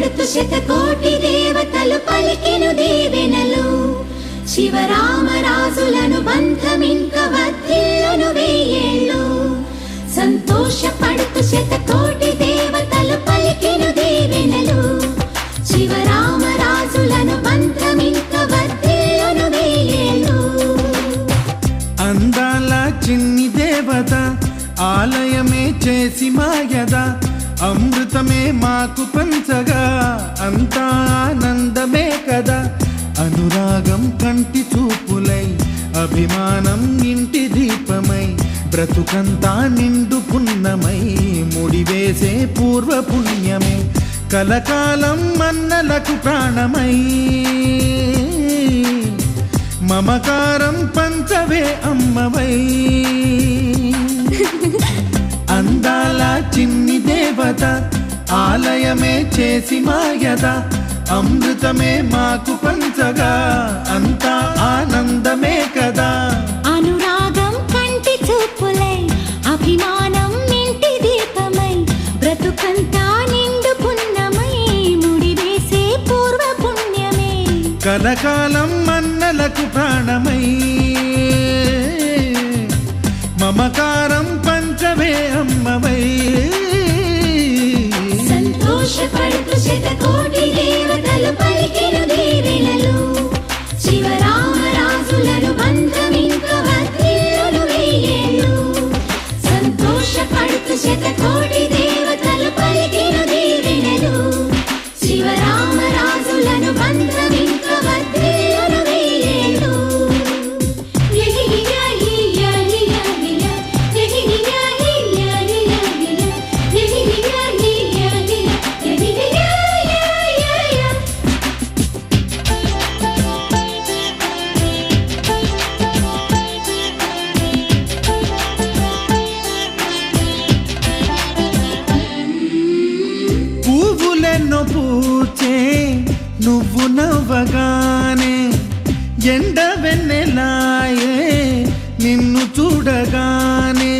పడుతు శతకోటి దేవతలు పలికెను దీవెనలు శివరామరాజులను బంధమింక వర్ధిల్లును వెయ్యేళ్ళు సంతోషపడుతు శతకోటి దేవతలు పలికెను దీవెనలు శివరామరాజులను బంధమింక వర్ధిల్లును వెయ్యేళ్ళు. అందాల చిన్ని దేవత ఆలయమే చేసి మాయద అమృతమే మాకు పంచగా అంతా ఆనందమే కదా. అనురాగం కంటి చూపులై అభిమానం ఇంటి దీపమై బ్రతుకంతా నిండు పున్నమై ముడివేసే పూర్వ పుణ్యమే కలకాలం మన్నలకు ప్రాణమై మమకారం పంచవే అమ్మవై. అందాల చిన్ని దేవత ఆలయమే చేసి మాయద అమృతమే మాకు పంచగా అంతా ఆనందమే కదా. అనురాగం కంటి చూపులై అభిమానం ఇంటి దీపమై బ్రతుకంతా నిండు పున్నమై ముడివేసే పూర్వ పుణ్యమే కలకాలం మన్నలకు ప్రాణమై మమకారం పంచవే అమ్మవై. సంతోషపడుతు శతకోటి దేవతలు పలికెను దీవెనలు శివరామరాజులను బంధమింక వర్ధిల్లును వెయ్యేళ్ళు సంతోషపడుతు శతకోటి దేవతలు పలికెను దీవెనలు శివరామరాజులను బంధమింక వర్ధిల్లును వెయ్యేళ్ళు. పువ్వులెన్నో పూచే నువ్వు నవ్వగానే ఎండ వెన్నెలాయే నిన్ను చూడగానే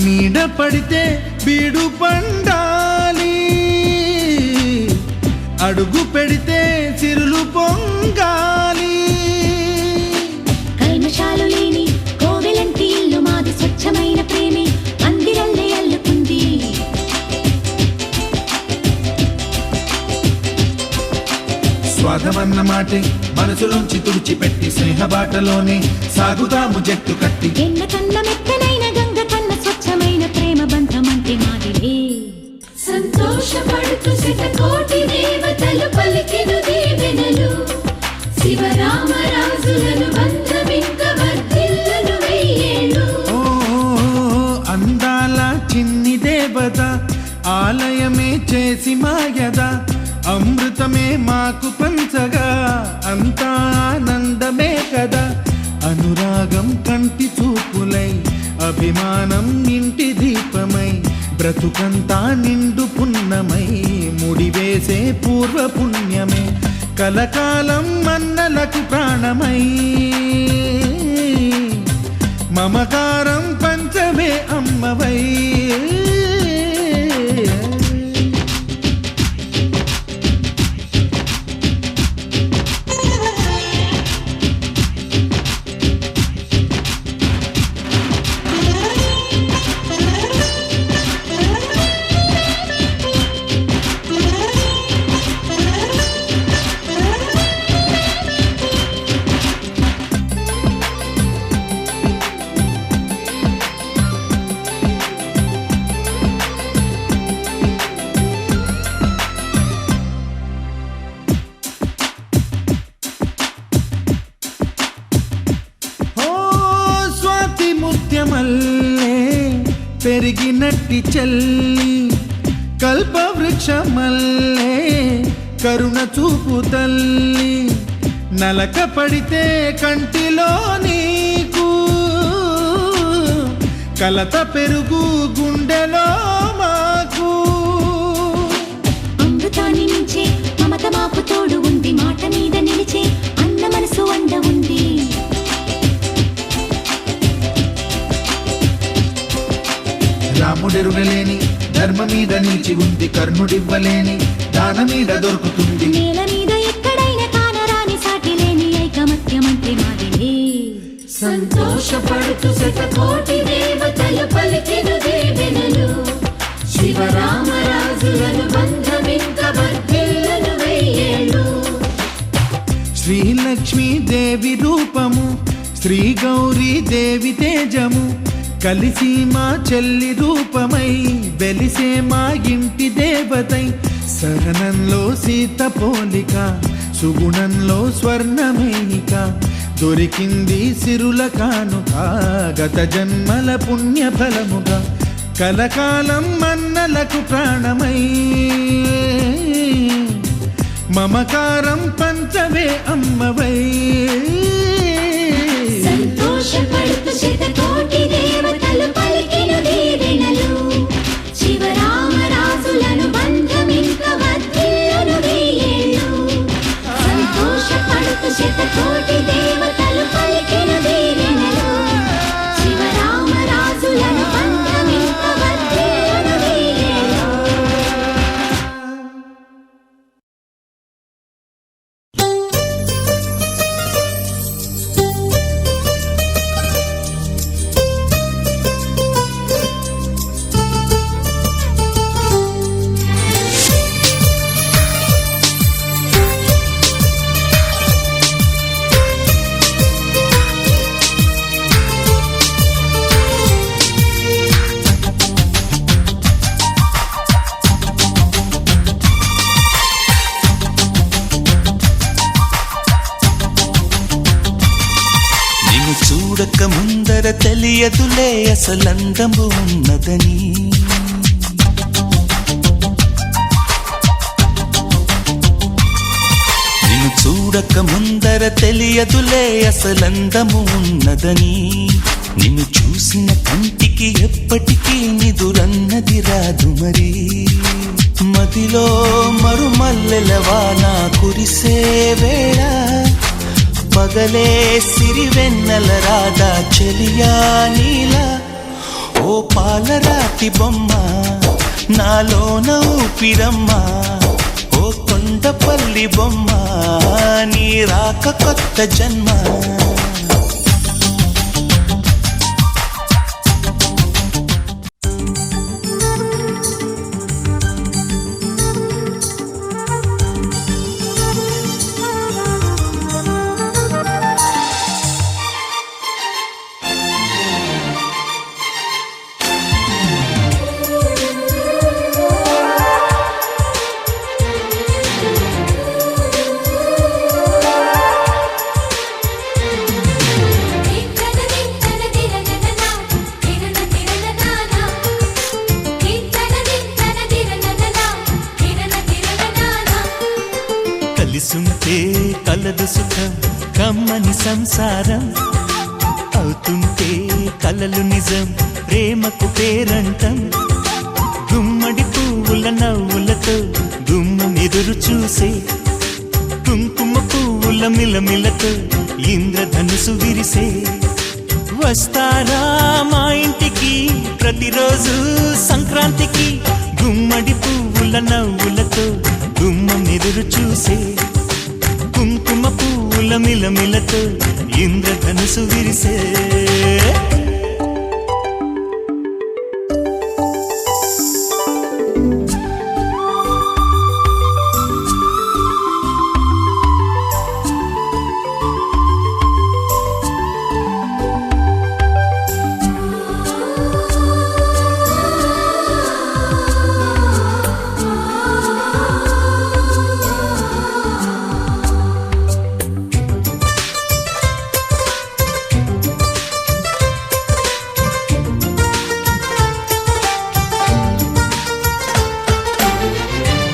నీడ పడితే బీడు పండాలి అడుగు పెడితే చిరులు పొంగాలి. కల్మషాలు లేని కోవెలంటి ఇల్లు మాది స్వచ్ఛమైన ప్రేమే అందిరల్లే అల్లుకుంది స్వాగమన్న మాటే మనసులోంచి తుడిచిపెట్టి స్నేహబాటలోనే సాగుదాము జట్టు కట్టి. ఎన్న కన్న మెత్తనైన గంగ కన్న స్వచ్ఛమైన ప్రేమ బంధమంటే మాదిరే. సంతోషపడుతూ శతకోటి దేవతలు పలికెను దీవెనలు శివరామరాజులను బంధమింక వర్ధిల్లును వెయ్యేళ్ళు. అందాల చిన్ని దేవత ఆలయమే చేసి మాయద అమృతమే మాకు పంచగా అంతా ఆనందమే కదా. అనురాగం కంటి చూపులై అభిమానం ఇంటి దీపమై బ్రతుకంతా నిండు పున్నమై ముడివేసే పూర్వ పుణ్యమే కలకాలం మన్నలకు ప్రాణమై మమకారం పంచవే అమ్మవై. మల్లే పెరిగినట్టి చెల్లి కల్పవృక్షమల్లే కరుణ చూపు తల్లి నలక పడితే కంటిలో నీకు కలత పెరుగు గుండెలో మాకు. అమృతాన్ని మించే మమత మాకు తోడు ఉంది మాట మీద నిలిచే అన్న మనసు అండ ఉంది. రాముడెరుగలేని ధర్మ మీద నిలిచి ఉంది కర్ణుడివ్వలేని దానమీడ దొరుకుతుంది. నేల మీద ఎక్కడైనా కానరాని సాటి లేని ఐకమత్యమంటే మాదిలే. సంతోషపడుతూ శతకోటి దేవతలు పలికిన దీవెనలు, శివరామరాజులను బంధమింక వర్ధిల్లును వెయ్యేళ్ళు. శ్రీలక్ష్మీ దేవి రూపము, శ్రీ గౌరీ దేవి తేజము, కలిసి మా చెల్లి రూపమై వెలిసే మా ఇంటి దేవతై. సహనంలో సీత పోలిక, సుగుణంలో స్వర్ణమేనిక, దొరికింది సిరుల కానుక గత జన్మల పుణ్య ఫలముగా. కలకాలం మన్నలకు ప్రాణమై మమకారం పంచవే అమ్మవై. సంతోషపడుతూ శతకోటి దేవతలు పలికిన దీవెనలు, శివరామరాజులను బంధమింక వర్ధిల్లును వెయ్యేళ్ళు. సంతోషపడుతూ శతకోటి దేవతలు పలికిన దీవెనలు, శివరామరాజులను బంధమింక వర్ధిల్లును వెయ్యేళ్ళు. చూడక ముందర తెలియదులే అసలందము ఉన్నదని. నిన్ను చూడక ముందర తెలియదులే అసలందము ఉన్నదని. నిన్ను చూసిన కంటికి ఎప్పటికీ నిదురన్నది రాదు మరి. మదిలో మరుమల్లెలవాన కురిసే వేళ, పగలే సిరివెన్నెల రాధా చెలియా నీలా. ఓ పాలరాతి బొమ్మ నాలోన ఊపిరమ్మ, ఓ కొండపల్లి బొమ్మ నీ రాక కొత్త జన్మ. కలిసుంటే కలదు సుఖం కమ్మని సంసారం, అవుతుంటే కలలు నిజం ప్రేమకు పేరంటం. గుమ్మడి పువ్వుల నవ్వులతో గుమ్మెదురు చూసే, కుంకుమ పువ్వుల మిలమిలతో ఇంద్రధనుసు విరిసే. వస్తారా మా ఇంటికి ప్రతిరోజు సంక్రాంతికి, గుమ్మడి పువ్వుల నవ్వులతో గుమ్మెదురు చూసే, కుంకుమ పువ్వుల మిలమిలతో ఇంద్రధనుసు విరిసే.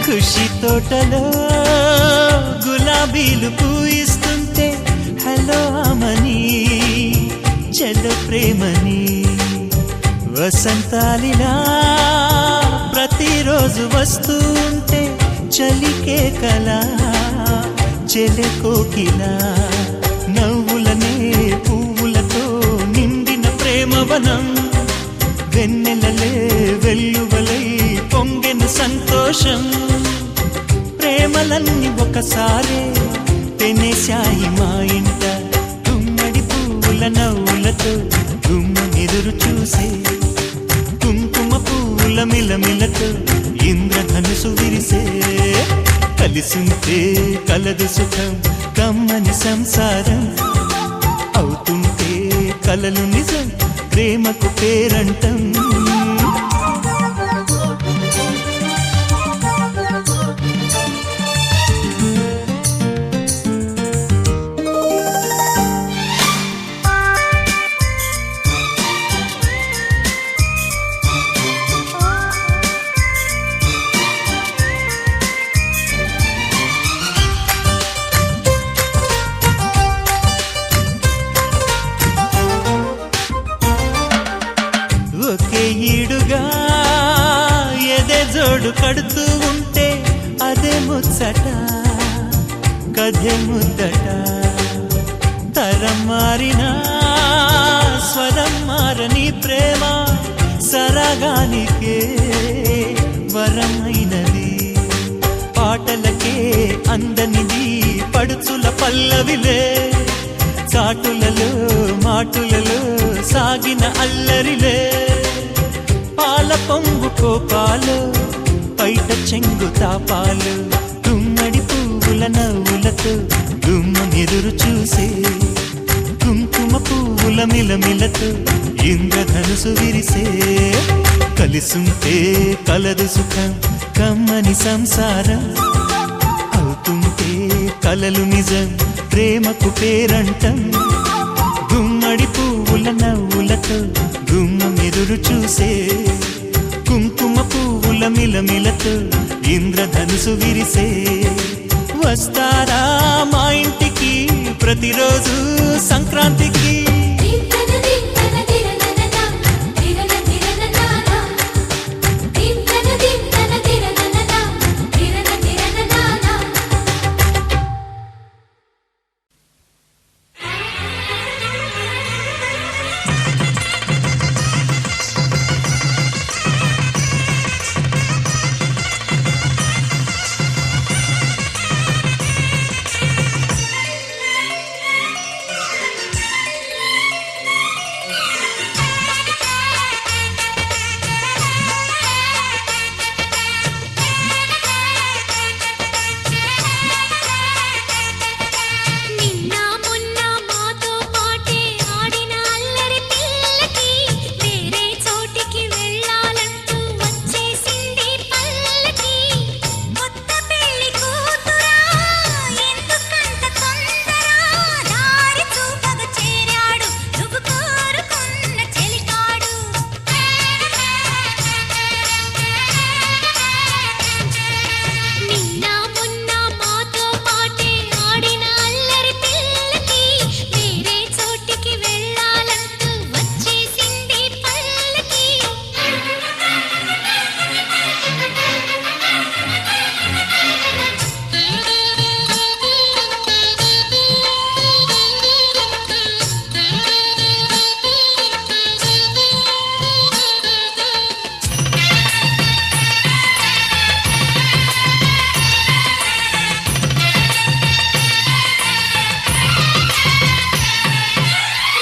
ఖుషి తోటలో గులాబీలు పూయిస్తుంటే, హలో అమని చెడ్డ ప్రేమని. వసంతాలిలా ప్రతిరోజు వస్తుంటే, చలికే కలా చెలె కోకిలా. నవ్వులనే పువ్వులతో నిండిన ప్రేమవనం, వెన్నెలలే వెల్లువలై పొంగెను సంతోషం. ప్రేమలన్నీ ఒకసారే తెనేశాయి మా ఇంట గుమ్మడి పువ్వుల నవ్వులతో గుమ్మెదురు చూసే కుంకుమ పువ్వుల మిలమిలతో ఇంద్రధనుసు విరిసే కలిసుంటే కలదు సుఖం కమ్మని సంసారం అవుతుంటే కలలు నిజం ప్రేమకు పేరంటం ఒకే ఈడుగా ఎదే జోడు కడుతూ ఉంటే అదే ముచ్చట కథే ముద్దట తరం మారినా స్వరం మారని ప్రేమ సరగానికే వరమైనది పాటలకే అందనిది పడుచుల పల్లవిలే చాటులలో మాటులలో సాగిన అల్లరిలే పాల పొంగు కోపాలు పైట చెంగు తాపాలు గుమ్మడి పువ్వుల నవ్వులతో గుమ్మెదురు చూసే కుంకుమ పువ్వుల మిలమిలతో ఇంద్రధనుసు విరిసే కలిసుంటే కలదు సుఖం కమ్మని సంసారం అవుతుంటే కలలు నిజం ప్రేమకు పేరంటం గుమ్మడి పువ్వుల నవ్వులతో గుమ్మెదురు చూసే కుంకుమ పువ్వుల మిలమిలతో ఇంద్రధనుసు విరిసే వస్తారా మా ఇంటికి ప్రతిరోజు సంక్రాంతికి దింతన దింతన తిరనననా తిరన తిరననానా దింతన దింతన తిరనననా తిరన తిరననానా నిన్న మొన్న మాతో పాటే ఆడిన అల్లరి పిల్లకి వేరే చోటికి వెళ్ళాలంటూ వచ్చేసింది పల్లకి కొత్త పెళ్లి కూతురా ఎందుకంత తొందర దారి చూపగ చేరాడు నువ్వు కోరుకున్న చెలికాడు నిన్న మొన్న మాతో పాటే ఆడిన అల్లరి పిల్లకి వేరే చోటికి వెళ్ళాలంటూ వచ్చేసింది పల్లకి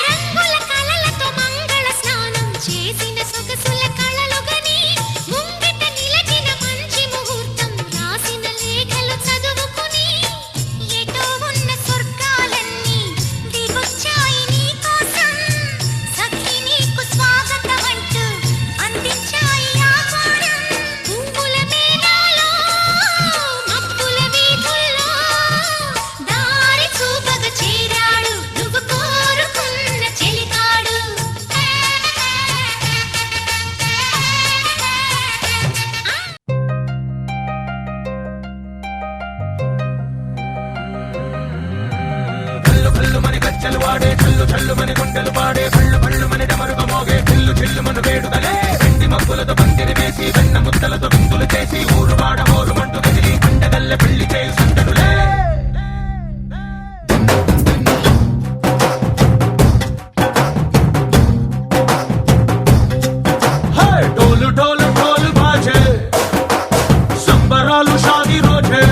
రంగుల కలలతో మంగళ స్నానం చేసిన సొగసుల కళలుగని ముంగిట నిలచిన మంచి ముహూర్తం రాసిన లేఖలు చదువుకుని ఎటో ఉన్న స్వర్గాలన్నీ దిగొచ్చాయి నీకోసం సఖి నీకు స్వాగతం అంటూ అందించాయి ఆహ్వానం పువ్వుల మేఘాలో మబ్బుల వీధుల్లో దారి చూపగ చేరాడు నువ్వు కోరుకున్న చెలికాడు కల్లు కల్లు మని గజ్జలు వాడే చల్లు చల్లు మని గుండెలు పాడే కళ్ళు కళ్ళు మని డమరుగ మోగే చిల్లు చిల్లు మను వేడుదలే వెండి మబ్బులతో పందిరి వేసి వెన్న ముద్దలతో విందులు చేసి ఊరు వాడ మోరు మంటు కదిలి పండగల్లె పెళ్లి చేయి సందడులే డోలు డోలు డోలు బాజే సంబరాలు షాదీ రోజే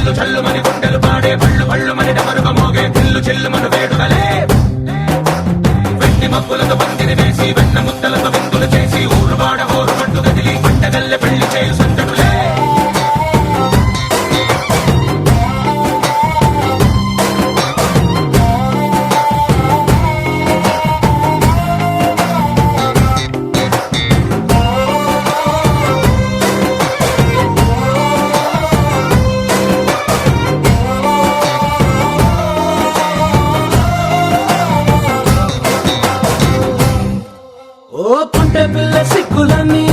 చల్లు చల్లుమని గుండెలు పాడే పళ్ళు పళ్ళుమని డమరుగ మోగే చిల్లు చిల్లుమను వేడుదలే వెండి మబ్బులతో పందిరి వేసి వెన్న ముద్దలతో విందులు చేసి ఊరువాడ హోరు పట్టు గదిలి పంటగల్లె పెళ్లి చేయు సందడులే ఓ పుంటె పిల్ల సిక్కులని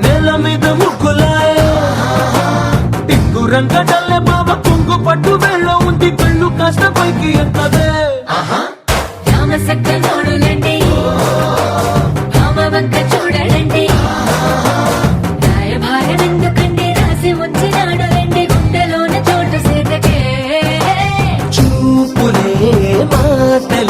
నేల మీద ముగ్గులాయ టిక్కు రంగడల్లే బాబా కుంగు పట్టు వేళ్ళ ఉంది కళ్ళు కాస్త పైకి ఎక్కదే రామసక్క నోడులండి భామవంక చూడడండి రాయభారం ఎందుకండి రాసి ఉంచినాడు రండి గుండెలోన చోటు సేతకే చూపులే మాటలే